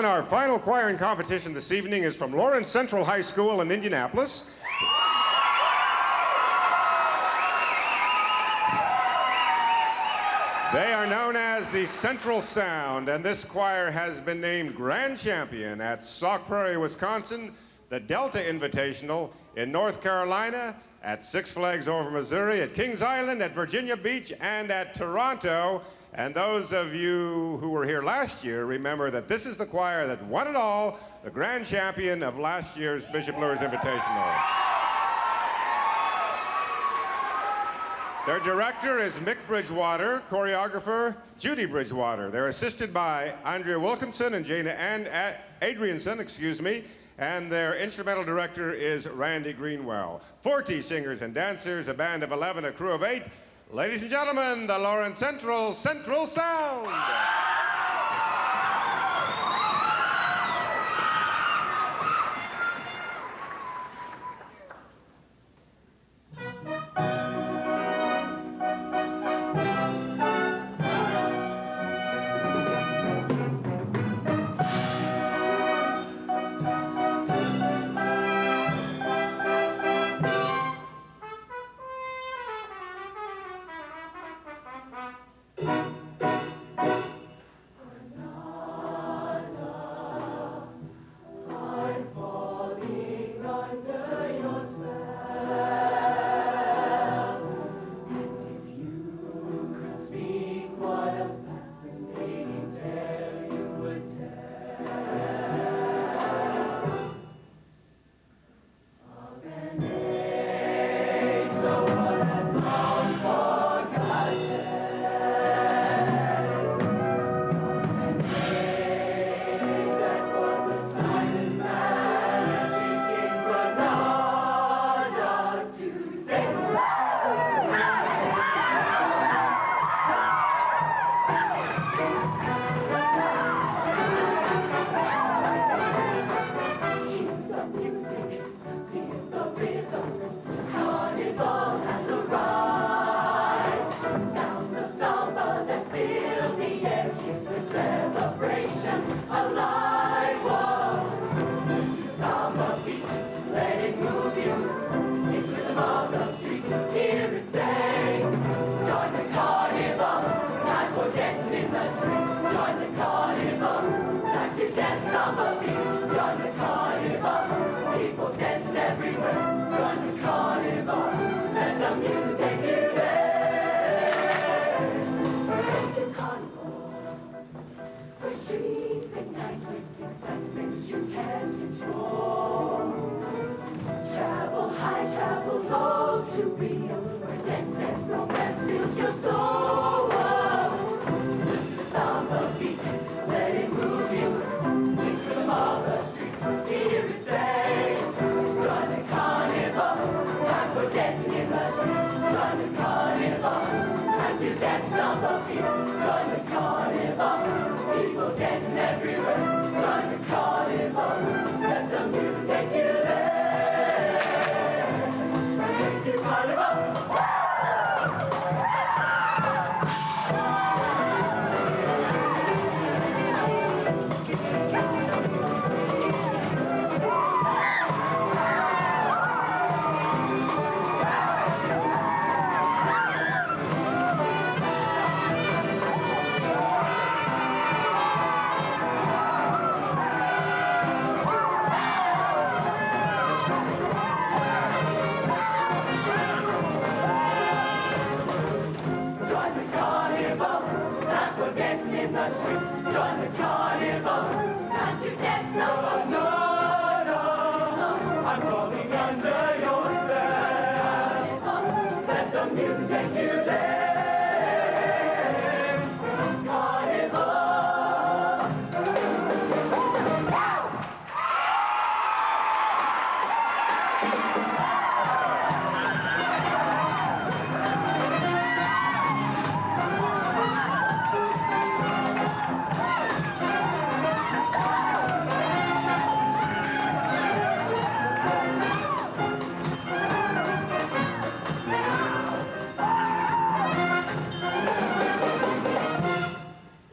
Our final choir competition this evening is from Lawrence Central High School in Indianapolis. They are known as the Central Sound, and this choir has been named Grand Champion at Sauk Prairie, Wisconsin, the Delta Invitational in North Carolina, at Six Flags Over Missouri, at Kings Island, at Virginia Beach, and at Toronto. And those of you who were here last year remember that this is the choir that won it all, the Grand Champion of last year's Bishop Luers Invitational. Their director is Mick Bridgewater, choreographer Judy Bridgewater. They're assisted by Andrea Wilkinson and Jana Adrianson, and their instrumental director is Randy Greenwell. 40 singers and dancers, a band of 11, a crew of 8. Ladies and gentlemen, the Lawrence Central Sound.